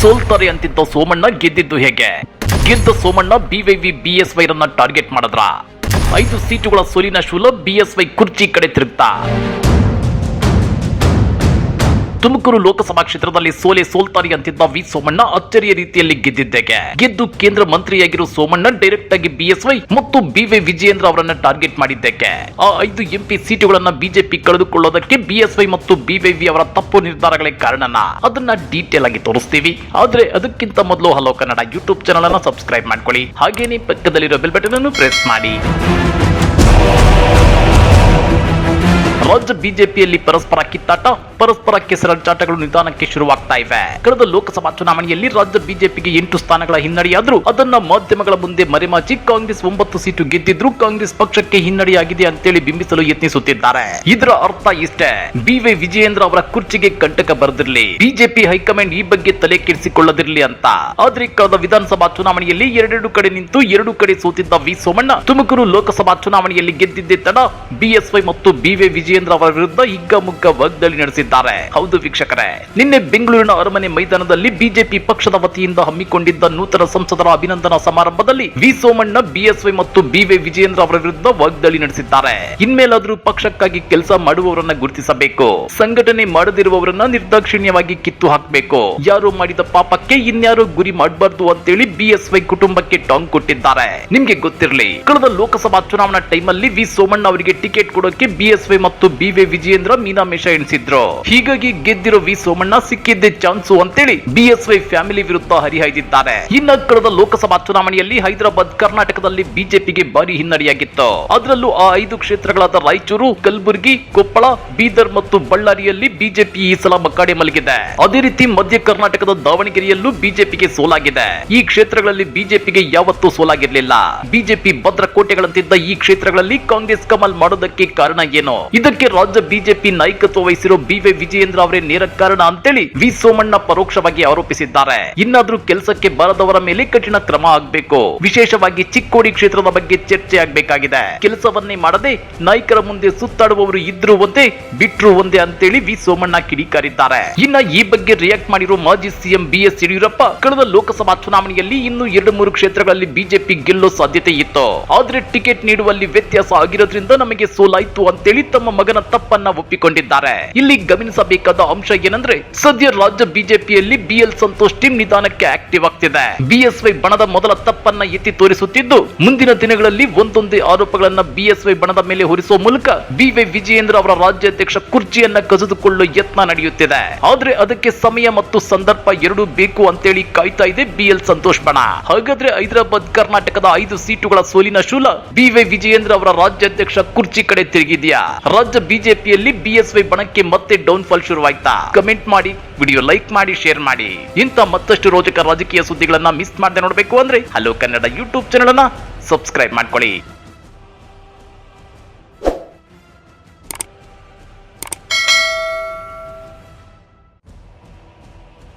ಸೋಲ್ತಾರೆ ಅಂತಿದ್ದ ಸೋಮಣ್ಣ ಗೆದ್ದಿದ್ದು ಹೇಗೆ? ಗೆದ್ದ ಸೋಮಣ್ಣ ಬಿವೈವಿ ಬಿಎಸ್ವೈ ರನ್ನ ಟಾರ್ಗೆಟ್ ಮಾಡಿದ್ರ? 5 ಸೀಟುಗಳ ಸೋಲಿನ ಶೂಲ ಬಿಎಸ್ವೈ ಕುರ್ಚಿ ಕಡೆ ತಿರುಗ್ತಾ? ತುಮಕೂರು ಲೋಕಸಭಾ ಕ್ಷೇತ್ರದಲ್ಲಿ ಸೋಲ್ತಾರೆ ಅಂತಿದ್ದ ವಿ ಸೋಮಣ್ಣ ಅಚ್ಚರಿಯ ರೀತಿಯಲ್ಲಿ ಗೆದ್ದಿದ್ದೆಗೆ? ಗೆದ್ದು ಕೇಂದ್ರ ಮಂತ್ರಿಯಾಗಿರೋ ಸೋಮಣ್ಣ ಡೈರೆಕ್ಟ್ ಆಗಿ ಬಿಎಸ್ವೈ ಮತ್ತು ಬಿವೈ ವಿಜಯೇಂದ್ರ ಅವರನ್ನ ಟಾರ್ಗೆಟ್ ಮಾಡಿದ್ದಕ್ಕೆ? ಆ 5 ಎಂಪಿ ಸೀಟುಗಳನ್ನ ಬಿಜೆಪಿ ಕಳೆದುಕೊಳ್ಳೋದಕ್ಕೆ ಬಿಎಸ್ವೈ ಮತ್ತು ಬಿವೈವಿ ಅವರ ತಪ್ಪು ನಿರ್ಧಾರಗಳೇ ಕಾರಣನ? ಅದನ್ನ ಡೀಟೇಲ್ ಆಗಿ ತೋರಿಸ್ತೀವಿ. ಆದ್ರೆ ಅದಕ್ಕಿಂತ ಮೊದಲು ಹಲೋ ಕನ್ನಡ ಯೂಟ್ಯೂಬ್ ಚಾನಲ್ ಅನ್ನ ಸಬ್ಸ್ಕ್ರೈಬ್ ಮಾಡ್ಕೊಳ್ಳಿ. ಹಾಗೇನೆ ಪಕ್ಕದಲ್ಲಿರೋ ಬೆಲ್ ಬಟನ್ ಅನ್ನು ಪ್ರೆಸ್ ಮಾಡಿ. ರಾಜ್ಯ ಬಿಜೆಪಿಯಲ್ಲಿ ಪರಸ್ಪರ ಕಿತ್ತಾಟ, ಪರಸ್ಪರ ಕೆಸರಾಟಗಳು ನಿಧಾನಕ್ಕೆ ಶುರುವಾಗ್ತಾ ಇವೆ. ಕಳೆದ ಲೋಕಸಭಾ ಚುನಾವಣೆಯಲ್ಲಿ ರಾಜ್ಯ ಬಿಜೆಪಿಗೆ 8 ಸ್ಥಾನಗಳ ಹಿನ್ನಡೆಯಾದ್ರೂ ಅದನ್ನ ಮಾಧ್ಯಮಗಳ ಮುಂದೆ ಮರೆಮಾಚಿ ಕಾಂಗ್ರೆಸ್ 9 ಸೀಟು ಗೆದ್ದಿದ್ರು ಕಾಂಗ್ರೆಸ್ ಪಕ್ಷಕ್ಕೆ ಹಿನ್ನಡೆಯಾಗಿದೆ ಅಂತೇಳಿ ಬಿಂಬಿಸಲು ಯತ್ನಿಸುತ್ತಿದ್ದಾರೆ. ಇದರ ಅರ್ಥ ಇಷ್ಟೇ, ಬಿವೈ ವಿಜಯೇಂದ್ರ ಅವರ ಕುರ್ಚಿಗೆ ಕಂಟಕ ಬರೆದಿರಲಿ, ಬಿಜೆಪಿ ಹೈಕಮಾಂಡ್ ಈ ಬಗ್ಗೆ ತಲೆ ಕೆಡಿಸಿಕೊಳ್ಳದಿರಲಿ ಅಂತ. ಆದ್ರೆ ಕಳೆದ ವಿಧಾನಸಭಾ ಚುನಾವಣೆಯಲ್ಲಿ 2 ಕಡೆ ನಿಂತು 2 ಕಡೆ ಸೋತಿದ್ದ ವಿ ಸೋಮಣ್ಣ ತುಮಕೂರು ಲೋಕಸಭಾ ಚುನಾವಣೆಯಲ್ಲಿ ಗೆದ್ದಿದ್ದೇ ತಡ ಬಿಎಸ್ವೈ ಮತ್ತು ಬಿವೈ ವಿಜಯೇಂದ್ರ ಅವರ ವಿರುದ್ಧ ಹಿಗ್ಗಾಮುಗ್ಗ ವಾಗ್ದಾಳಿ ನಡೆಸಿದ್ದಾರೆ. ಹೌದು ವೀಕ್ಷಕರೇ, ನಿನ್ನೆ ಬೆಂಗಳೂರಿನ ಅರಮನೆ ಮೈದಾನದಲ್ಲಿ ಬಿಜೆಪಿ ಪಕ್ಷದ ವತಿಯಿಂದ ಹಮ್ಮಿಕೊಂಡಿದ್ದ ನೂತನ ಸಂಸದರ ಅಭಿನಂದನಾ ಸಮಾರಂಭದಲ್ಲಿ ವಿ ಸೋಮಣ್ಣ ಬಿಎಸ್ವೈ ಮತ್ತು ಬಿವೈ ವಿಜಯೇಂದ್ರ ಅವರ ವಿರುದ್ಧ ವಾಗ್ದಾಳಿ ನಡೆಸಿದ್ದಾರೆ. ಇನ್ಮೇಲಾದ್ರೂ ಪಕ್ಷಕ್ಕಾಗಿ ಕೆಲಸ ಮಾಡುವವರನ್ನ ಗುರುತಿಸಬೇಕು, ಸಂಘಟನೆ ಮಾಡದಿರುವವರನ್ನ ನಿರ್ದಾಕ್ಷಿಣ್ಯವಾಗಿ ಕಿತ್ತು ಹಾಕಬೇಕು, ಯಾರು ಮಾಡಿದ ಪಾಪಕ್ಕೆ ಇನ್ಯಾರು ಗುರಿ ಮಾಡಬಾರ್ದು ಅಂತೇಳಿ ಬಿಎಸ್ವೈ ಕುಟುಂಬಕ್ಕೆ ಟಾಂಗ್ ಕೊಟ್ಟಿದ್ದಾರೆ. ನಿಮ್ಗೆ ಗೊತ್ತಿರಲಿ, ಕಳೆದ ಲೋಕಸಭಾ ಚುನಾವಣಾ ಟೈಮಲ್ಲಿ ವಿ ಸೋಮಣ್ಣ ಅವರಿಗೆ ಟಿಕೆಟ್ ಕೊಡೋಕೆ ಬಿಎಸ್ವೈ ಮತ್ತು ಬಿವೈ ವಿಜಯೇಂದ್ರ ಮೀನಾಮೇಷ ಎಣಿಸಿದ್ರು. ಹೀಗಾಗಿ ಗೆದ್ದಿರೋ ವಿ ಸೋಮಣ್ಣ ಸಿಕ್ಕಿದ್ದೆ ಚಾನ್ಸು ಅಂತೇಳಿ ಬಿಎಸ್ವೈ ಫ್ಯಾಮಿಲಿ ವಿರುದ್ಧ ಹರಿಹಾಯ್ದಿದ್ದಾರೆ. ಇನ್ನ ಕಳೆದ ಲೋಕಸಭಾ ಚುನಾವಣೆಯಲ್ಲಿ ಹೈದರಾಬಾದ್, ಕರ್ನಾಟಕದಲ್ಲಿ ಬಿಜೆಪಿಗೆ ಭಾರಿ ಹಿನ್ನಡೆಯಾಗಿತ್ತು. ಅದರಲ್ಲೂ ಆ 5 ಕ್ಷೇತ್ರಗಳಾದ ರಾಯಚೂರು, ಕಲಬುರಗಿ, ಕೊಪ್ಪಳ, ಬೀದರ್ ಮತ್ತು ಬಳ್ಳಾರಿಯಲ್ಲಿ ಬಿಜೆಪಿ ಈ ಸಲ ಮಕಾಡೆ ಮಲಗಿದೆ. ಅದೇ ರೀತಿ ಮಧ್ಯ ಕರ್ನಾಟಕದ ದಾವಣಗೆರೆಯಲ್ಲೂ ಬಿಜೆಪಿಗೆ ಸೋಲಾಗಿದೆ. ಈ ಕ್ಷೇತ್ರಗಳಲ್ಲಿ ಬಿಜೆಪಿಗೆ ಯಾವತ್ತೂ ಸೋಲಾಗಿರ್ಲಿಲ್ಲ. ಬಿಜೆಪಿ ಭದ್ರಕೋಟೆಗಳಂತಿದ್ದ ಈ ಕ್ಷೇತ್ರಗಳಲ್ಲಿ ಕಾಂಗ್ರೆಸ್ ಕಮಲ್ ಮಾಡೋದಕ್ಕೆ ಕಾರಣ ಏನು? ಇದಕ್ಕೆ ರಾಜ್ಯ ಬಿಜೆಪಿ ನಾಯಕತ್ವ ವಹಿಸಿರೋ ಬಿವೈ ವಿಜಯೇಂದ್ರ ಅವರೇ ನೇರ ಕಾರಣ ಅಂತೇಳಿ ವಿ ಸೋಮಣ್ಣ ಪರೋಕ್ಷವಾಗಿ ಆರೋಪಿಸಿದ್ದಾರೆ. ಇನ್ನಾದ್ರೂ ಕೆಲಸಕ್ಕೆ ಬರದವರ ಮೇಲೆ ಕಠಿಣ ಕ್ರಮ ಆಗಬೇಕು. ವಿಶೇಷವಾಗಿ ಚಿಕ್ಕೋಡಿ ಕ್ಷೇತ್ರದ ಬಗ್ಗೆ ಚರ್ಚೆ ಆಗಬೇಕಾಗಿದೆ. ಕೆಲಸವನ್ನೇ ಮಾಡದೆ ನಾಯಕರ ಮುಂದೆ ಸುತ್ತಾಡುವವರು ಇದ್ರು ಒಂದೇ, ಬಿಟ್ರು ಒಂದೇ ಅಂತೇಳಿ ವಿ ಸೋಮಣ್ಣ ಕಿಡಿಕಾರಿದ್ದಾರೆ. ಇನ್ನ ಈ ಬಗ್ಗೆ ರಿಯಾಕ್ಟ್ ಮಾಡಿರೋ ಮಾಜಿ ಸಿಎಂ ಬಿಎಸ್ ಯಡಿಯೂರಪ್ಪ, ಕಳೆದ ಲೋಕಸಭಾ ಚುನಾವಣೆಯಲ್ಲಿ ಇನ್ನೂ 2-3 ಕ್ಷೇತ್ರಗಳಲ್ಲಿ ಬಿಜೆಪಿ ಗೆಲ್ಲೋ ಸಾಧ್ಯತೆ ಇತ್ತು. ಆದ್ರೆ ಟಿಕೆಟ್ ನೀಡುವಲ್ಲಿ ವ್ಯತ್ಯಾಸ ಆಗಿರೋದ್ರಿಂದ ನಮಗೆ ಸೋಲಾಯ್ತು ಅಂತೇಳಿ ತಮ್ಮ ಮಗನ ತಪ್ಪನ್ನ ಒಪ್ಪಿಕೊಂಡಿದ್ದಾರೆ. ಇಲ್ಲಿ ಗಮನಿಸಬೇಕಾದ ಅಂಶ ಏನಂದ್ರೆ, ಸದ್ಯ ರಾಜ್ಯ ಬಿಜೆಪಿಯಲ್ಲಿ ಬಿಎಲ್ ಸಂತೋಷ್ ಟೀಮ್ ನಿಧಾನಕ್ಕೆ ಆಕ್ಟಿವ್ ಆಗ್ತಿದೆ. ಬಿಎಸ್ವೈ ಬಣದ ಮೊದಲ ತಪ್ಪನ್ನ ಎತ್ತಿ ತೋರಿಸುತ್ತಿದ್ದು, ಮುಂದಿನ ದಿನಗಳಲ್ಲಿ ಒಂದೊಂದೇ ಆರೋಪಗಳನ್ನ ಬಿಎಸ್ವೈ ಬಣದ ಮೇಲೆ ಹೊರಿಸುವ ಮೂಲಕ ಬಿವೈ ವಿಜಯೇಂದ್ರ ಅವರ ರಾಜ್ಯಾಧ್ಯಕ್ಷ ಕುರ್ಚಿಯನ್ನ ಕಸಿದುಕೊಳ್ಳುವ ಯತ್ನ ನಡೆಯುತ್ತಿದೆ. ಆದ್ರೆ ಅದಕ್ಕೆ ಸಮಯ ಮತ್ತು ಸಂದರ್ಭ ಎರಡೂ ಬೇಕು ಅಂತೇಳಿ ಕಾಯ್ತಾ ಇದೆ ಬಿಎಲ್ ಸಂತೋಷ್ ಬಣ. ಹಾಗಾದ್ರೆ ಹೈದರಾಬಾದ್, ಕರ್ನಾಟಕದ 5 ಸೀಟುಗಳ ಸೋಲಿನ ಶೂಲ ಬಿವೈ ವಿಜಯೇಂದ್ರ ಅವರ ರಾಜ್ಯಾಧ್ಯಕ್ಷ ಕುರ್ಚಿ ಕಡೆ ತಿರುಗಿದೆಯಾ? ರಾಜ್ಯ ಬಿಜೆಪಿಯಲ್ಲಿ ಬಿಎಸ್ವೈ ಬಣಕ್ಕೆ ಮತ್ತೆ ಡೌನ್ ಫಾಲ್ ಶುರುವಾಯ್ತಾ? ಕಮೆಂಟ್ ಮಾಡಿ, ವಿಡಿಯೋ ಲೈಕ್ ಮಾಡಿ, ಶೇರ್ ಮಾಡಿ. ಇಂಥ ಮತ್ತಷ್ಟು ರೋಚಕ ರಾಜಕೀಯ ಸುದ್ದಿಗಳನ್ನ ಮಿಸ್ ಮಾಡದೆ ನೋಡಬೇಕು ಅಂದ್ರೆ ಹಲೋ ಕನ್ನಡ ಯೂಟ್ಯೂಬ್ ಚಾನಲ್ ಅನ್ನ ಸಬ್ಸ್ಕ್ರೈಬ್ ಮಾಡ್ಕೊಳ್ಳಿ.